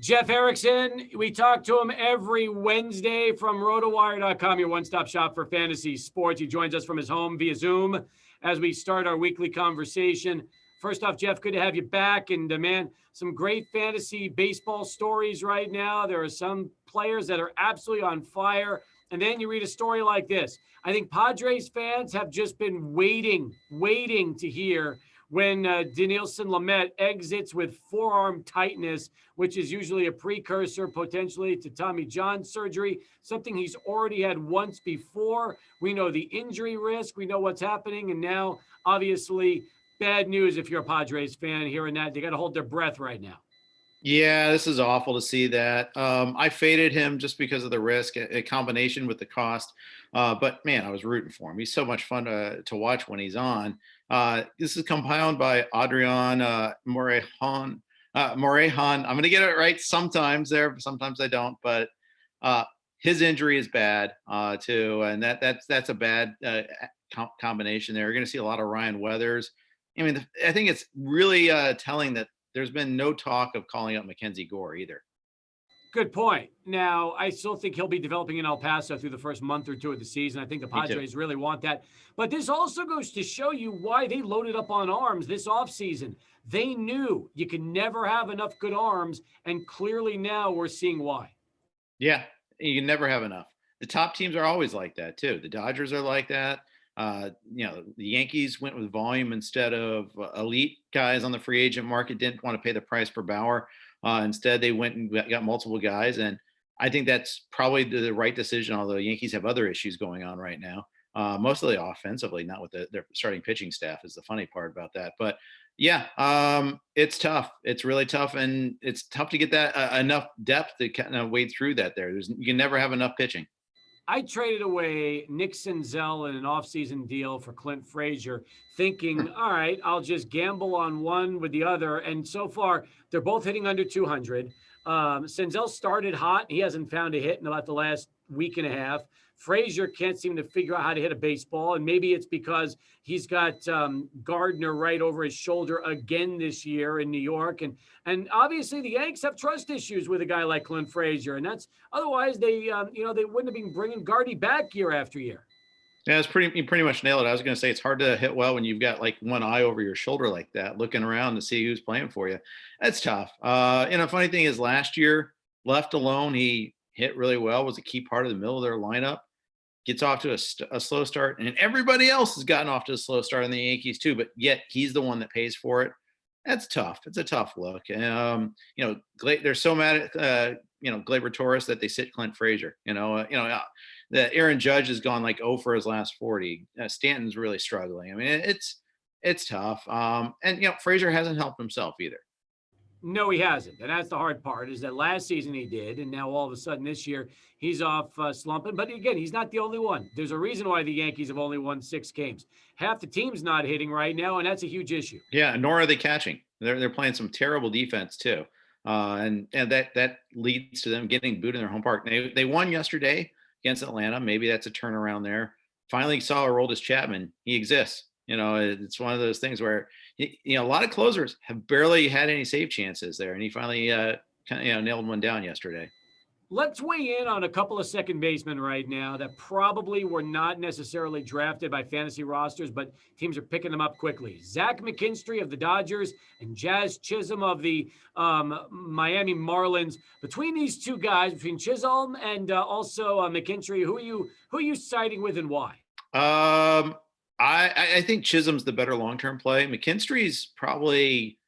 Jeff Erickson, we talk to him every Wednesday from Rotowire.com, your one-stop shop for fantasy sports. He joins us from his home via Zoom as we start our weekly conversation. First off, Jeff, good to have you back. And, man, some great fantasy baseball stories right now. There are some players that are absolutely on fire. And then you read a story like this. I think Padres fans have just been waiting to hear when Dinelson Lamet exits with forearm tightness, which is usually a precursor potentially to Tommy John surgery, something he's already had once before. We know the injury risk. We know what's happening. And now, obviously, bad news if you're a Padres fan hearing that. They got to hold their breath right now. Yeah, this is awful to see that. I faded him just because of the risk, a combination with the cost. But man, I was rooting for him. He's so much fun to watch when he's on. This is compiled by Adrian Morejon. Morejon. I'm going to get it right sometimes there, sometimes I don't. But his injury is bad too, and that's a bad combination there. You're going to see a lot of Ryan Weathers. I mean, I think it's really telling that there's been no talk of calling up Mackenzie Gore either. Good point. Now, I still think he'll be developing in El Paso through the first month or two of the season. I think the Padres really want that. But this also goes to show you why they loaded up on arms this offseason. They knew you could never have enough good arms, and clearly now we're seeing why. Yeah, you can never have enough. The top teams are always like that too. The Dodgers are like that. The Yankees went with volume instead of elite guys on the free agent market, didn't want to pay the price per Bauer. Instead, they went and got multiple guys. And I think that's probably the right decision, although the Yankees have other issues going on right now, mostly offensively, not with their starting pitching staff is the funny part about that. But yeah, it's tough. It's really tough. And it's tough to get that enough depth to kind of wade through that there. You can never have enough pitching. I traded away Nick Senzel in an offseason deal for Clint Frazier, thinking, all right, I'll just gamble on one with the other. And so far, they're both hitting under 200. Senzel started hot. He hasn't found a hit in about the last week and a half. Frazier can't seem to figure out how to hit a baseball, and maybe it's because he's got Gardner right over his shoulder again this year in New York, and obviously the Yanks have trust issues with a guy like Clint Frazier, and that's otherwise they they wouldn't have been bringing Gardy back year after year. Yeah, you pretty much nailed it. I was going to say it's hard to hit well when you've got like one eye over your shoulder like that, looking around to see who's playing for you. That's tough. Funny thing is, last year, left alone, he hit really well. Was a key part of the middle of their lineup. Gets off to a slow start, and everybody else has gotten off to a slow start in the Yankees too. But yet he's the one that pays for it. That's tough. It's a tough look. They're so mad at Gleyber Torres that they sit Clint Frazier. The Aaron Judge has gone like 0 for his last 40. Stanton's really struggling. I mean, it's tough. Frazier hasn't helped himself either. No, he hasn't. And that's the hard part, is that last season he did, and now all of a sudden this year he's off slumping. But again, he's not the only one. There's a reason why the Yankees have only won 6 games. Half the team's not hitting right now, and that's a huge issue. Yeah, nor are they catching. They're playing some terrible defense too, and that leads to them getting booed in their home park. They won yesterday against Atlanta. Maybe that's a turnaround there. Finally saw Aroldis Chapman. He exists. It's one of those things where a lot of closers have barely had any save chances there, and he finally nailed one down yesterday. Let's weigh in on a couple of second basemen right now that probably were not necessarily drafted by fantasy rosters, but teams are picking them up quickly. Zach McKinstry of the Dodgers and Jazz Chisholm of the Miami Marlins. Between these two guys, between Chisholm and also McKinstry, who are you siding with and why? I think Chisholm's the better long-term play. McKinstry's probably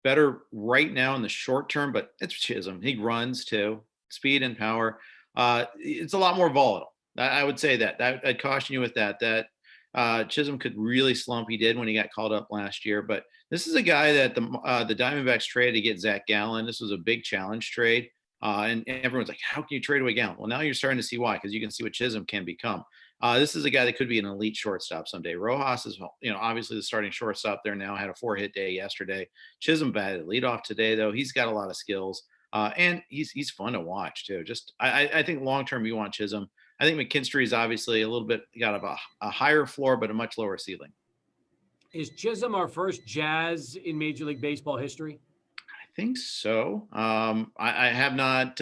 better right now in the short term, but it's Chisholm. He runs too. Speed and power. It's a lot more volatile. I would say that. I'd caution you with that. That Chisholm could really slump. He did when he got called up last year. But this is a guy that the Diamondbacks traded to get Zach Gallen. This was a big challenge trade. And everyone's like, how can you trade away Gallen? Well, now you're starting to see why, because you can see what Chisholm can become. This is a guy that could be an elite shortstop someday. Rojas is, obviously the starting shortstop there now. Had a 4-hit day yesterday. Chisholm batted leadoff today, though. He's got a lot of skills. And he's fun to watch too. I think long term you want Chisholm. I think McKinstry is obviously a little bit got a higher floor, but a much lower ceiling. Is Chisholm our first Jazz in Major League Baseball history? think so. I have not.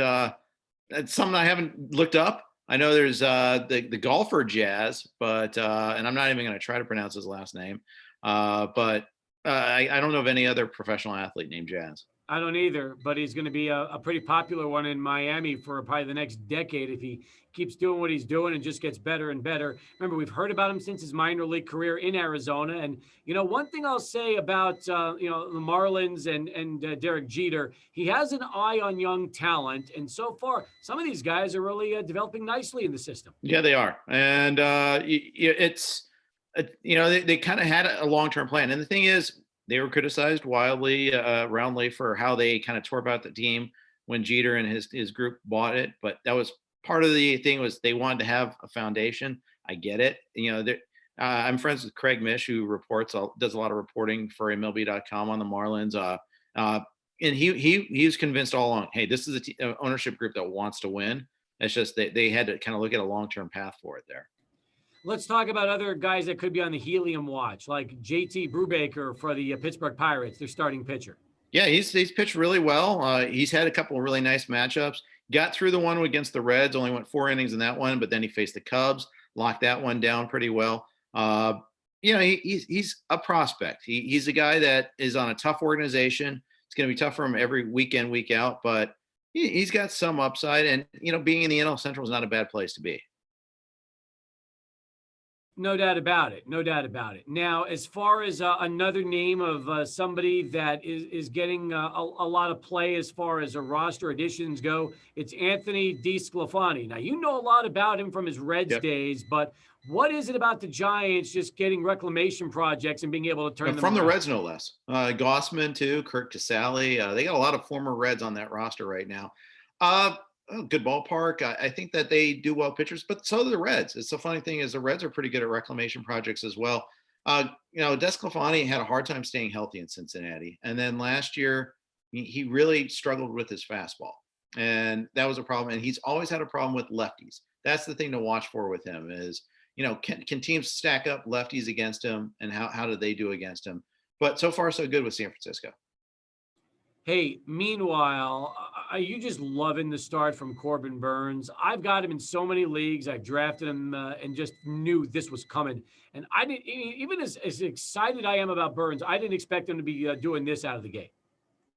It's something I haven't looked up. I know there's the golfer Jazz, but and I'm not even going to try to pronounce his last name. But I don't know of any other professional athlete named Jazz. I don't either, but he's going to be a pretty popular one in Miami for probably the next decade if he keeps doing what he's doing and just gets better and better. Remember, we've heard about him since his minor league career in Arizona. And, one thing I'll say about, the Marlins and Derek Jeter, he has an eye on young talent. And so far, some of these guys are really developing nicely in the system. Yeah, they are, and it's they kind of had a long term plan. And the thing is, they were criticized roundly for how they kind of tore about the team when Jeter and his group bought it. But that was part of the thing, was they wanted to have a foundation. I get it. I'm friends with Craig Mish, who does a lot of reporting for MLB.com on the Marlins. And he was convinced all along, hey, this is a ownership group that wants to win. It's just they had to kind of look at a long-term path for it there. Let's talk about other guys that could be on the helium watch, like JT Brubaker for the Pittsburgh Pirates, their starting pitcher. Yeah, he's pitched really well. He's had a couple of really nice matchups. Got through the one against the Reds, only went 4 innings in that one, but then he faced the Cubs, locked that one down pretty well. He's a prospect. He's a guy that is on a tough organization. It's going to be tough for him every week in, week out, but he's got some upside. And, being in the NL Central is not a bad place to be. No doubt about it. No doubt about it. Now, as far as another name of somebody that is getting a lot of play as far as roster additions go, it's Anthony DeSclafani. Now, you know a lot about him from his Reds days, but what is it about the Giants just getting reclamation projects and being able to turn them from around? The Reds, no less. Gossman, too, Kirk Casale. They got a lot of former Reds on that roster right now. Good ballpark. I think that they do well pitchers, but so do the Reds. It's the funny thing is the Reds are pretty good at reclamation projects as well. DeSclafani had a hard time staying healthy in Cincinnati. And then last year, he really struggled with his fastball. And that was a problem. And he's always had a problem with lefties. That's the thing to watch for with him is, can teams stack up lefties against him, and how do they do against him? But so far, so good with San Francisco. Hey, meanwhile, are you just loving the start from Corbin Burns? I've got him in so many leagues. I drafted him and just knew this was coming. And I didn't, even as excited I am about Burns, I didn't expect him to be doing this out of the gate.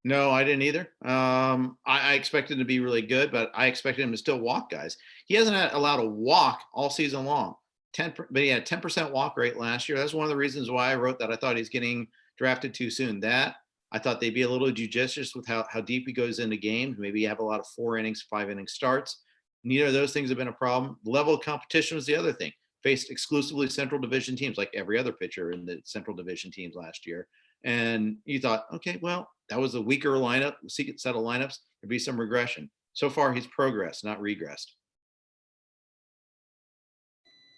No, I didn't either. I expected him to be really good, but I expected him to still walk guys. He hasn't allowed a walk all season long. But he had a 10% walk rate last year. That's one of the reasons why I wrote that I thought he's getting drafted too soon. I thought they'd be a little judicious with how deep he goes into games. Maybe you have a lot of 4 innings, 5 inning starts. Neither of those things have been a problem. The level of competition was the other thing. Faced exclusively Central Division teams, like every other pitcher in the Central Division teams last year. And you thought, okay, well, that was a weaker lineup, secret set of lineups. There'd be some regression. So far, he's progressed, not regressed.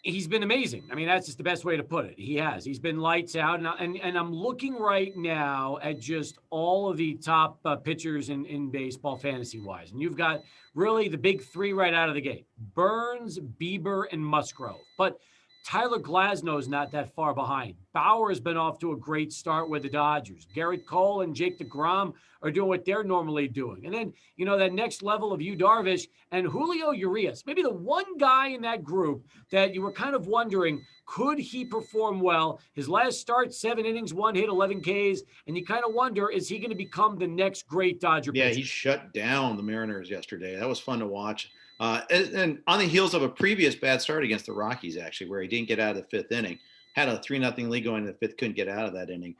He's been amazing. I mean, that's just the best way to put it. He has. He's been lights out. And I'm looking right now at just all of the top pitchers in baseball fantasy-wise. And you've got really the big 3 right out of the gate. Burns, Bieber, and Musgrove. But Tyler Glasnow's not that far behind. Bauer's been off to a great start with the Dodgers. Garrett Cole and Jake DeGrom are doing what they're normally doing. And then, that next level of Yu Darvish and Julio Urias, maybe the one guy in that group that you were kind of wondering, could he perform well? His last start, 7 innings, 1 hit, 11 Ks. And you kind of wonder, is he going to become the next great Dodger pitcher? Yeah, he shut down the Mariners yesterday. That was fun to watch. And on the heels of a previous bad start against the Rockies, actually, where he didn't get out of the 5th inning, had a 3-0 lead going into the 5th, couldn't get out of that inning.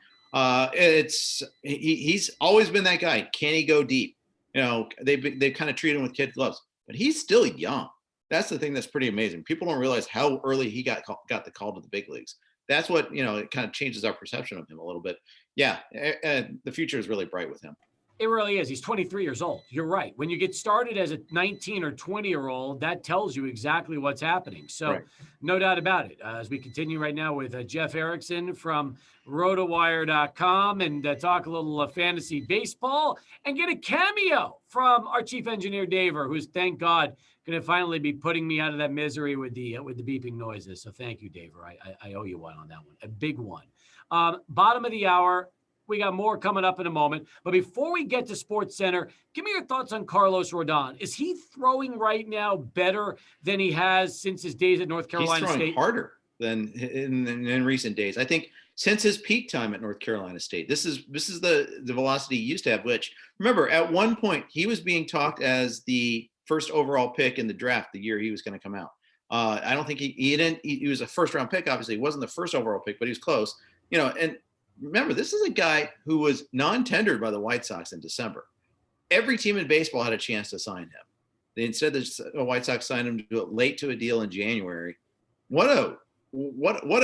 He's always been that guy. Can he go deep? They've kind of treated him with kid gloves, but he's still young. That's the thing that's pretty amazing. People don't realize how early he got the call to the big leagues. That's what, it kind of changes our perception of him a little bit. Yeah, the future is really bright with him. It really is. He's 23 years old. You're right. When you get started as a 19 or 20-year-old, that tells you exactly what's happening. So right. No doubt about it. As we continue right now with Jeff Erickson from Rotowire.com and talk a little fantasy baseball and get a cameo from our chief engineer, Daver, who's, thank God, going to finally be putting me out of that misery with the beeping noises. So thank you, Daver. I owe you one on that one, a big one. Bottom of the hour. We got more coming up in a moment. But before we get to Sports Center, give me your thoughts on Carlos Rodon. Is he throwing right now better than he has since his days at North Carolina He's throwing State? harder than in recent days. I think since his peak time at North Carolina State, this is the velocity he used to have, which, remember, at one point he was being talked as the first overall pick in the draft the year he was going to come out. I don't think he was a first round pick. Obviously, he wasn't the first overall pick, but he was close. And remember, this is a guy who was non-tendered by the White Sox in December. Every team in baseball had a chance to sign him. Instead, the White Sox signed him late to a deal in January. What a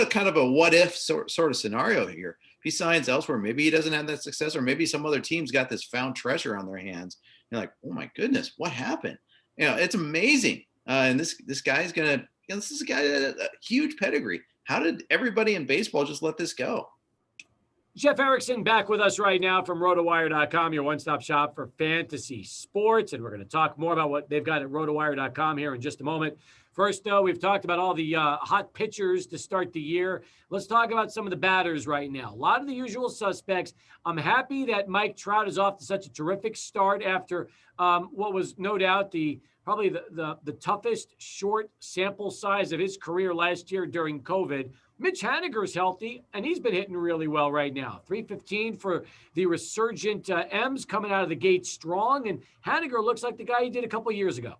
kind of a what if sort of scenario here. If he signs elsewhere, maybe he doesn't have that success, or maybe some other team's got this found treasure on their hands. You're like, oh my goodness, what happened? It's amazing. And this guy's gonna. This is a guy that has a huge pedigree. How did everybody in baseball just let this go? Jeff Erickson back with us right now from Rotowire.com, your one-stop shop for fantasy sports. And we're going to talk more about what they've got at Rotowire.com here in just a moment. First, though, we've talked about all the hot pitchers to start the year. Let's talk about some of the batters right now. A lot of the usual suspects. I'm happy that Mike Trout is off to such a terrific start after what was no doubt probably the toughest short sample size of his career last year during COVID. Mitch Haniger's healthy, and he's been hitting really well right now. 315 for the resurgent M's coming out of the gate strong, and Haniger looks like the guy he did a couple years ago.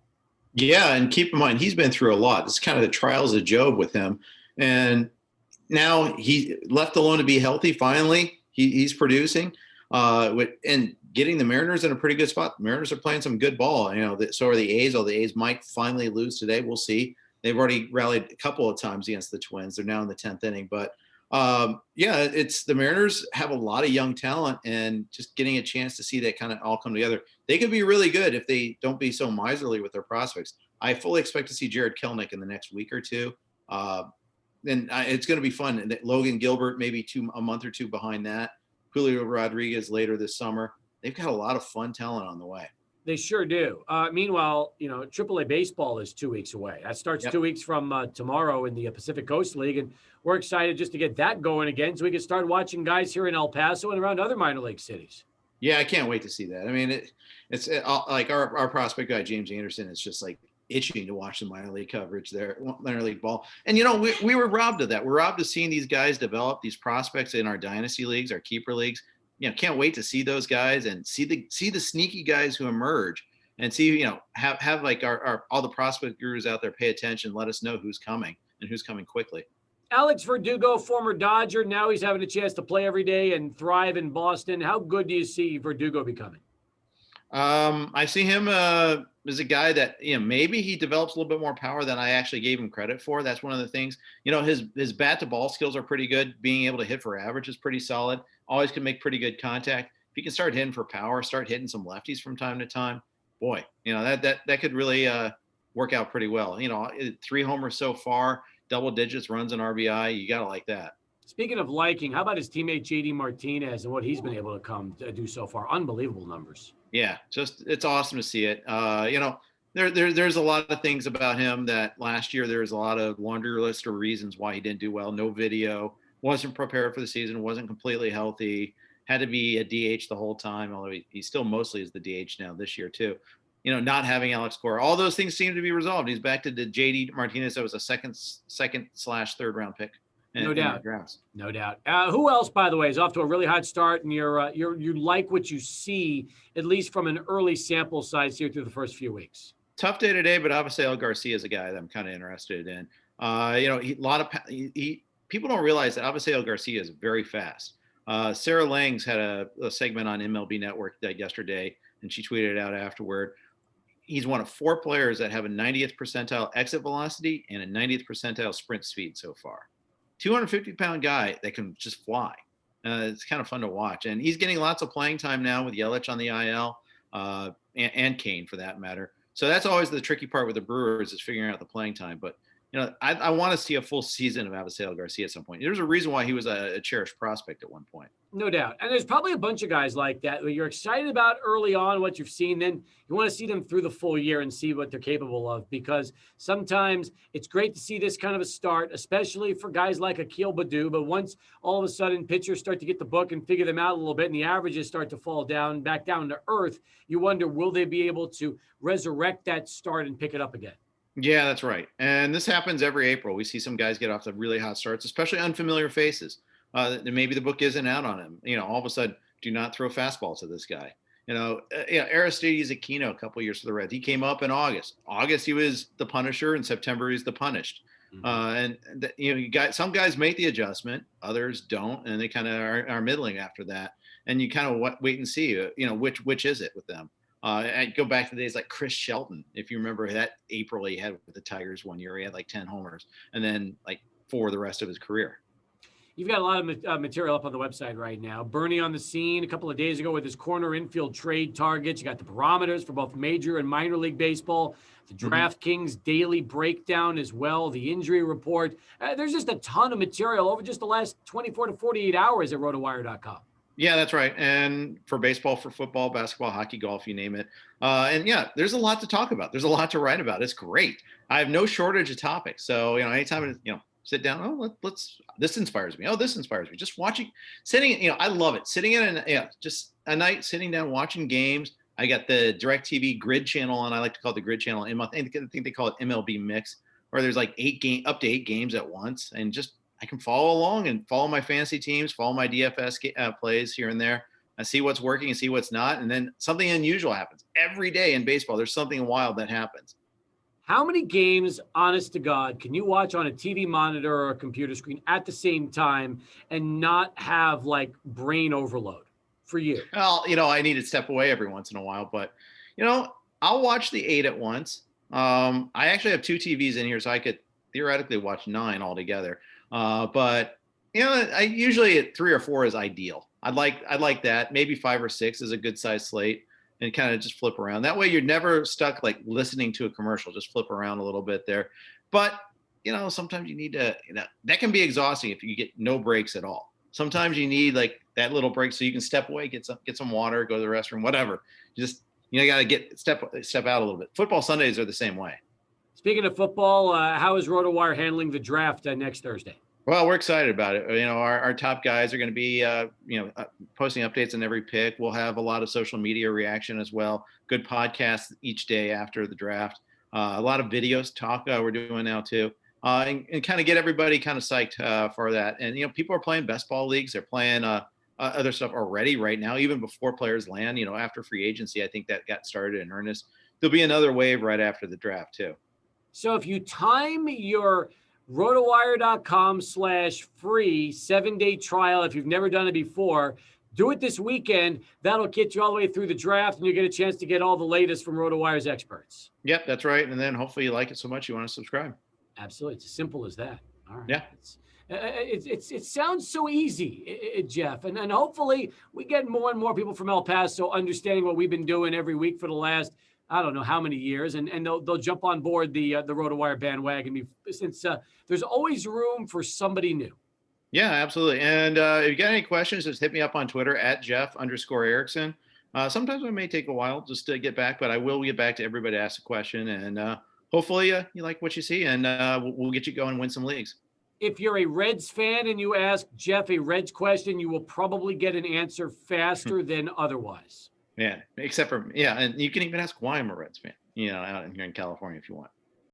Yeah, and keep in mind, he's been through a lot. It's kind of the trials of Job with him. And now he left alone to be healthy, finally, he's producing. And getting the Mariners in a pretty good spot. The Mariners are playing some good ball. So are the A's. Although the A's might finally lose today. We'll see. They've already rallied a couple of times against the Twins. They're now in the 10th inning. But, it's the Mariners have a lot of young talent, and just getting a chance to see that kind of all come together. They could be really good if they don't be so miserly with their prospects. I fully expect to see Jared Kelenic in the next week or two. It's going to be fun. And Logan Gilbert maybe a month or two behind that. Julio Rodriguez later this summer. They've got a lot of fun talent on the way. They sure do. Meanwhile, AAA baseball is 2 weeks away. That starts 2 weeks from tomorrow in the Pacific Coast League, and we're excited just to get that going again so we can start watching guys here in El Paso and around other minor league cities. Yeah, I can't wait to see that. I mean, it's like our prospect guy, James Anderson, is just like itching to watch the minor league coverage there, minor league ball. And, we were robbed of that. We're robbed of seeing these guys develop, these prospects in our dynasty leagues, our keeper leagues. Can't wait to see those guys and see the sneaky guys who emerge, and see, have like our all the prospect gurus out there pay attention, let us know who's coming and who's coming quickly. Alex Verdugo, former Dodger, now he's having a chance to play every day and thrive in Boston. How good do you see Verdugo becoming? I see him as a guy that, maybe he develops a little bit more power than I actually gave him credit for. That's one of the things. His bat to ball skills are pretty good. Being able to hit for average is pretty solid. Always can make pretty good contact. If he can start hitting for power, start hitting some lefties from time to time, boy, that could really work out pretty well. 3 homers so far, double digits, runs and RBI. You got to like that. Speaking of liking, how about his teammate JD Martinez and what he's been able to come to do so far? Unbelievable numbers. Yeah, it's awesome to see it. There's a lot of things about him that last year there was a lot of laundry list of reasons why he didn't do well. No video, wasn't prepared for the season, wasn't completely healthy, had to be a DH the whole time, although he still mostly is the DH now this year too. Not having Alex Cora, all those things seem to be resolved. He's back to the JD Martinez that was a second/third round pick. No doubt. No doubt. Who else, by the way, is off to a really hot start, and you like what you see, at least from an early sample size here through the first few weeks? Tough day today, but Avisail Garcia is a guy that I'm kind of interested in. People don't realize that Avisail Garcia is very fast. Sarah Langs had a segment on MLB Network yesterday, and she tweeted it out afterward. He's one of 4 players that have a 90th percentile exit velocity and a 90th percentile sprint speed so far. 250-pound guy that can just fly. It's kind of fun to watch. And he's getting lots of playing time now with Yelich on the IL and Kane for that matter. So that's always the tricky part with the Brewers is figuring out the playing time. But, I want to see a full season of Avisail Garcia at some point. There's a reason why he was a cherished prospect at one point. No doubt. And there's probably a bunch of guys like that where you're excited about early on what you've seen. Then you want to see them through the full year and see what they're capable of, because sometimes it's great to see this kind of a start, especially for guys like Akil Baddoo. But once all of a sudden pitchers start to get the book and figure them out a little bit and the averages start to fall down, back down to earth, you wonder, will they be able to resurrect that start and pick it up again? Yeah, that's right. And this happens every April. We see some guys get off to really hot starts, especially unfamiliar faces. Maybe the book isn't out on him. All of a sudden, do not throw fastballs to this guy. Aristides Aquino, a couple years for the Reds. He came up in August. August, he was the Punisher. In September, he's the Punished. Some guys make the adjustment, others don't, and they kind of are middling after that. And you kind of wait and see, which is it with them. I go back to days like Chris Shelton. If you remember that April he had with the Tigers one year, he had like 10 homers and then like 4 the rest of his career. You've got a lot of material up on the website right now. Bernie on the scene a couple of days ago with his corner infield trade targets. You got the barometers for both major and minor league baseball, the DraftKings daily breakdown as well, the injury report. There's just a ton of material over just the last 24 to 48 hours at rotowire.com. Yeah, that's right. And for baseball, for football, basketball, hockey, golf, you name it. And yeah, there's a lot to talk about. There's a lot to write about. It's great. I have no shortage of topics. So, anytime, sit down, this inspires me. Oh, this inspires me. Just watching, sitting, I love it. Sitting in just a night, sitting down, watching games. I got the DirecTV Grid channel on. I like to call it the Grid channel. I think they call it MLB Mix, where there's like up to 8 games at once. And just, I can follow along and follow my fantasy teams, follow my DFS plays here and there. I see what's working and see what's not. And then something unusual happens. Every day in baseball, there's something wild that happens. How many games, honest to God, can you watch on a TV monitor or a computer screen at the same time and not have like brain overload for you? Well, I need to step away every once in a while, but, I'll watch the 8 at once. I actually have 2 TVs in here, so I could theoretically watch 9 altogether. But I usually at 3 or 4 is ideal. I'd like that. Maybe 5 or 6 is a good size slate, and kind of just flip around. That way you're never stuck like listening to a commercial. Just flip around a little bit there. But sometimes you need to. That can be exhausting if you get no breaks at all. Sometimes you need like that little break so you can step away, get some water, go to the restroom, whatever. Just got to step out a little bit. Football Sundays are the same way. Speaking of football, how is RotoWire handling the draft next Thursday? Well, we're excited about it. Our top guys are going to be, posting updates on every pick. We'll have a lot of social media reaction as well. Good podcasts each day after the draft. A lot of videos we're doing now too, and kind of get everybody kind of psyched for that. And people are playing best ball leagues. They're playing other stuff already right now, even before players land. After free agency, I think that got started in earnest. There'll be another wave right after the draft too. So if you time your rotowire.com/free 7-day trial, if you've never done it before, do it this weekend. That'll get you all the way through the draft, and you get a chance to get all the latest from RotoWire's experts. Yep, that's right. And then hopefully you like it so much you want to subscribe. Absolutely. It's as simple as that. All right. Yeah. It sounds so easy, Jeff. And hopefully we get more and more people from El Paso understanding what we've been doing every week for the last, I don't know how many years, and they'll jump on board the RotoWire bandwagon, since there's always room for somebody new. Yeah, absolutely. And if you got any questions, just hit me up on Twitter at Jeff_Erickson. Sometimes it may take a while just to get back, but I will get back to everybody to ask a question. And hopefully you like what you see, and we'll get you going and win some leagues. If you're a Reds fan and you ask Jeff a Reds question, you will probably get an answer faster than otherwise. Yeah, except for, and you can even ask why I'm a Reds fan, out here in California if you want.